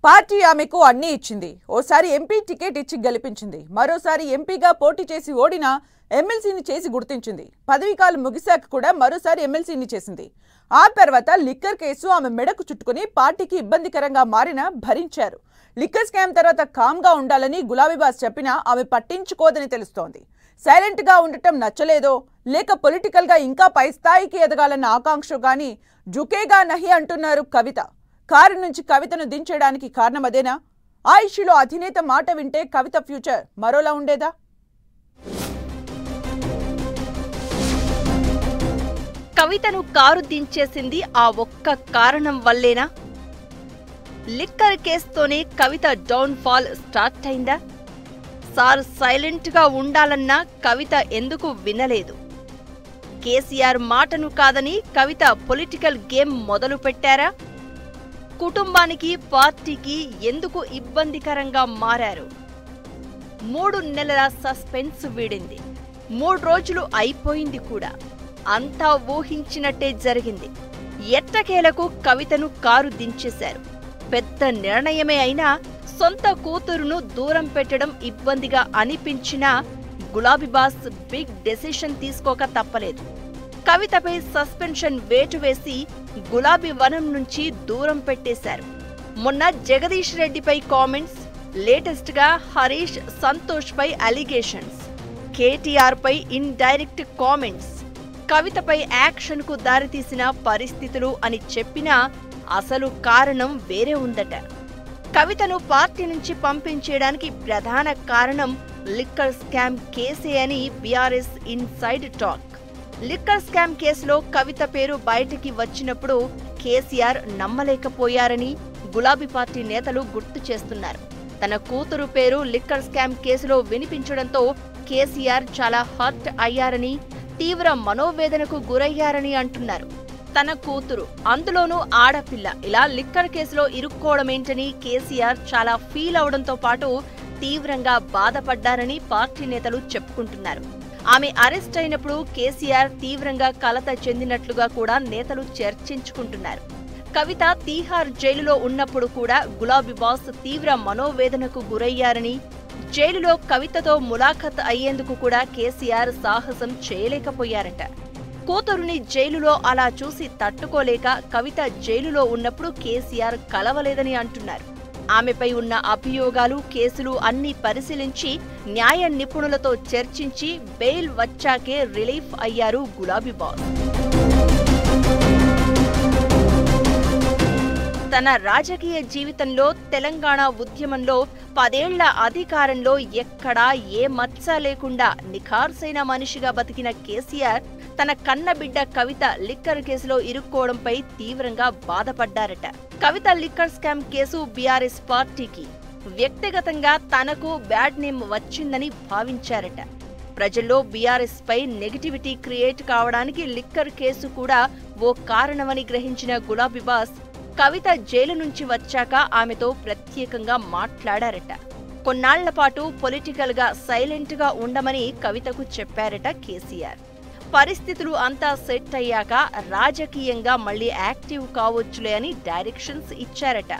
Party ఆమెకు అన్నీ ఇచ్చింది. ఓసారి ఎంపీ టికెట్ ఇచ్చి గెలిపించింది. మరోసారి ఎంపీగా పోటీ చేసి ఓడినా ఎమ్మెల్సీని చేసి గుర్తించింది. పదవీకాలం ముగిశాక కూడా మరోసారి ఎమ్మెల్సీని చేసింది. ఆ తర్వాత లిక్కర్ కేసు ఆమె మెడకు చుట్టుకుని పార్టీకి ఇబ్బందికరంగా మారినా భరించారు. లిక్కర్ స్కామ్ తర్వాత కామ్గా ఉండాలని గులాబీబాస్ చెప్పినా ఆమె పట్టించుకోదని తెలుస్తోంది. సైలెంట్ గా ఉండటం నచ్చలేదో లేక పొలిటికల్ గా ఇంకా పై స్థాయికి ఎదగాలన్న ఆకాంక్ష గాని జుకేగా నహి అంటున్నారు కవిత. కారు నుంచి కవితను దించడానికి కారణం అదేనా? ఆ ఇష్యూలో అధినేత మాట వింటే కవిత ఫ్యూచర్ మరోలా ఉండేదా? కవితను కారు దించేసింది ఆ ఒక్క కారణం వల్లేనా? లిక్కర్ కేసుతోనే కవిత డౌన్ ఫాల్ స్టార్ట్ అయిందా? సార్ సైలెంట్ గా ఉండాలన్నా కవిత ఎందుకు వినలేదు? కేసీఆర్ మాటను కాదని కవిత పొలిటికల్ గేమ్ మొదలు పెట్టారా? కుటుంబానికి పార్టీకి ఎందుకు ఇబ్బందికరంగా మారారు? 3 నెలల సస్పెన్స్ వీడింది. 3 రోజులు అయిపోయింది కూడా. అంతా ఊహించినట్టే జరిగింది. ఎట్టకేలకు కవితను కారు దించేశారు. పెద్ద నిర్ణయమే అయినా సొంత కూతురును దూరం పెట్టడం ఇబ్బందిగా అనిపించినా గులాబీబాస్ బిగ్ డెసిషన్ తీసుకోక తప్పలేదు. కవితపై సస్పెన్షన్ వేటు వేసి గులాబీ వనం నుంచి దూరం పెట్టేశారు. మొన్న జగదీష్ రెడ్డిపై కామెంట్స్, లేటెస్ట్ గా హరీష్ సంతోష్ పై అలిగేషన్స్, కేటీఆర్ పై ఇన్ డైరెక్ట్ కామెంట్స్ కవితపై యాక్షన్ కు దారితీసిన పరిస్థితులు అని చెప్పినా అసలు కారణం వేరే ఉందట. కవితను పార్టీ నుంచి పంపించేయడానికి ప్రధాన కారణం లిక్కర్ స్కామ్ కేసే అని BRS inside talk. Liquor scam కేసులో కవిత పేరు బయటికి వచ్చినప్పుడు కేసీఆర్ నమ్మలేకపోయారని గులాబీ పార్టీ నేతలు గుర్తు చేస్తున్నారు. తన కూతురు పేరు లిక్కర్ స్కామ్ కేసులో వినిపించడంతో కేసీఆర్ చాలా హర్ట్ అయ్యారని, తీవ్ర మనోవేదనకు గురయ్యారని అంటున్నారు. తన కూతురు, అందులోనూ ఆడపిల్ల, ఇలా లిక్కర్ కేసులో ఇరుక్కోవడమేంటని కేసీఆర్ చాలా ఫీల్ అవడంతో పాటు తీవ్రంగా బాధపడ్డారని పార్టీ నేతలు చెప్పుకుంటున్నారు. ఆమె అరెస్ట్ అయినప్పుడు కేసీఆర్ తీవ్రంగా కలత చెందినట్లుగా కూడా నేతలు చర్చించుకుంటున్నారు. కవిత తీహార్ జైలులో ఉన్నప్పుడు కూడా గులాబీబాస్ తీవ్ర మనోవేదనకు గురయ్యారని, జైలులో కవితతో ములాఖత్ అయ్యేందుకు కూడా కేసీఆర్ సాహసం చేయలేకపోయారట. కూతురుని జైలులో అలా చూసి తట్టుకోలేక కవిత జైలులో ఉన్నప్పుడు కేసీఆర్ కలవలేదని అంటున్నారు. ఆమెపై ఉన్న అభియోగాలు, కేసులు అన్నీ పరిశీలించి న్యాయ నిపుణులతో చర్చించి బెయిల్ వచ్చాకే రిలీఫ్ అయ్యారు గులాబీబాస్. తన రాజకీయ జీవితంలో తెలంగాణ ఉద్యమంలో 10 ఏళ్ల అధికారంలో ఎక్కడా ఏ మచ్చ లేకుండా నిఖార్సైన మనిషిగా బతికిన కేసీఆర్ తన కన్నబిడ్డ కవిత లిక్కర్ కేసులో ఇరుక్కోవడంపై తీవ్రంగా బాధపడ్డారట. కవిత లిక్కర్ స్కామ్ కేసు బీఆర్ఎస్ పార్టీకి, వ్యక్తిగతంగా తనకు బ్యాడ్ నేమ్ వచ్చిందని భావించారట. ప్రజల్లో బీఆర్ఎస్ పై నెగిటివిటీ క్రియేట్ కావడానికి లిక్కర్ కేసు కూడా ఓ కారణమని గ్రహించిన గులాబీబాస్ కవిత జైలు నుంచి వచ్చాక ఆమెతో ప్రత్యేకంగా మాట్లాడారట. కొన్నాళ్ల పాటు పొలిటికల్ గా సైలెంట్ గా ఉండమని కవితకు చెప్పారట కేసీఆర్. పరిస్థితులు అంతా సెట్ అయ్యాక రాజకీయంగా మళ్లీ యాక్టివ్ కావచ్చులే అని డైరెక్షన్స్ ఇచ్చారట.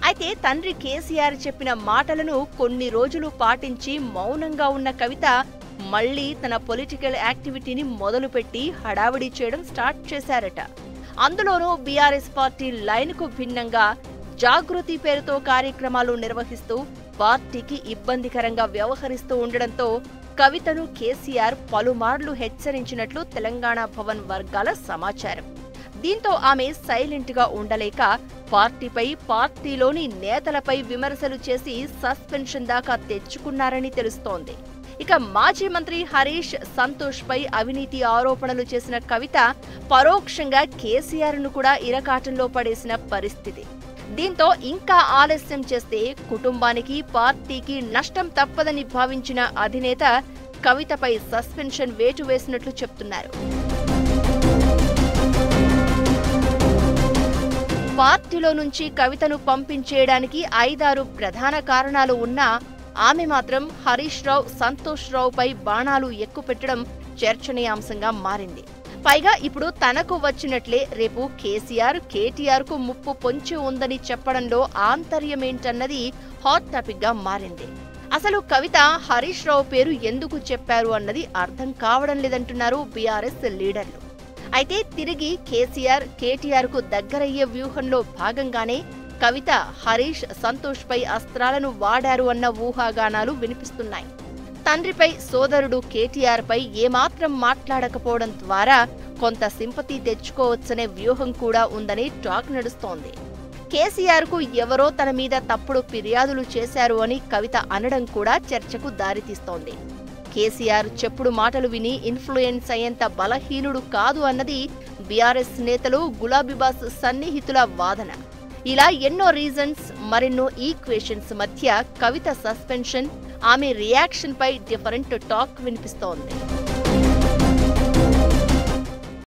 అయితే తండ్రి కేసీఆర్ చెప్పిన మాటలను కొన్ని రోజులు పాటించి మౌనంగా ఉన్న కవిత మళ్లీ తన పొలిటికల్ యాక్టివిటీని మొదలుపెట్టి హడావిడి చేయడం స్టార్ట్ చేశారట. అందులోనూ బీఆర్ఎస్ పార్టీ లైన్కు భిన్నంగా జాగృతి పేరుతో కార్యక్రమాలు నిర్వహిస్తూ పార్టీకి ఇబ్బందికరంగా వ్యవహరిస్తూ ఉండడంతో కవితను కేసీఆర్ పలుమార్లు హెచ్చరించినట్లు తెలంగాణ భవన్ వర్గాల సమాచారం. దీంతో ఆమె సైలెంట్ గా ఉండలేక పార్టీపై, పార్టీలోని నేతలపై విమర్శలు చేసి సస్పెన్షన్ దాకా తెచ్చుకున్నారని తెలుస్తోంది. ఇక మాజీ మంత్రి హరీష్ సంతోష్ పై అవినీతి ఆరోపణలు చేసిన కవిత పరోక్షంగా కేసీఆర్ ను కూడా ఇరకాటంలో పడేసిన పరిస్థితి. దీంతో ఇంకా ఆలస్యం చేస్తే కుటుంబానికి, పార్టీకి నష్టం తప్పదని భావించిన అధినేత కవితపై సస్పెన్షన్ వేటు వేసినట్లు చెప్తున్నారు. పార్టీలో నుంచి కవితను పంపించేయడానికి 5-6 ప్రధాన కారణాలు ఉన్నా ఆమె మాత్రం హరీష్ రావు, సంతోష్ రావుపై బాణాలు ఎక్కుపెట్టడం చర్చనీయాంశంగా మారింది. పైగా ఇప్పుడు తనకు వచ్చినట్లే రేపు కేసీఆర్ కేటీఆర్ కు ముప్పు పొంచి ఉందని చెప్పడంలో ఆంతర్యమేంటన్నది హాట్ టాపిక్ గా మారింది. అసలు కవిత హరీష్ రావు పేరు ఎందుకు చెప్పారు అన్నది అర్థం కావడం లేదంటున్నారు బీఆర్ఎస్ లీడర్లు. అయితే తిరిగి కేసీఆర్ కేటీఆర్ కు దగ్గరయ్యే వ్యూహంలో భాగంగానే కవిత హరీష్ సంతోష్ పై అస్త్రాలను వాడారు అన్న ఊహాగానాలు వినిపిస్తున్నాయి. తండ్రిపై సోదరుడు కేటీఆర్ పై ఏమాత్రం మాట్లాడకపోవడం ద్వారా కొంత సింపతి తెచ్చుకోవచ్చనే వ్యూహం కూడా ఉందని టాక్ నడుస్తోంది. కేసీఆర్ కు ఎవరో తన మీద తప్పుడు ఫిర్యాదులు చేశారు అని కవిత అనడం కూడా చర్చకు దారితీస్తోంది. కేసీఆర్ చెప్పుడు మాటలు విని ఇన్ఫ్లుయెన్స్ అయ్యేంత బలహీనుడు కాదు అన్నది బీఆర్ఎస్ నేతలు గులాబీబాస్ సన్నిహితుల వాదన. ఇలా ఎన్నో రీజన్స్, మరెన్నో ఈక్వేషన్స్ మధ్య కవిత సస్పెన్షన్, ఆమె రియాక్షన్ పై డిఫరెంట్ టాక్ వినిపిస్తోంది.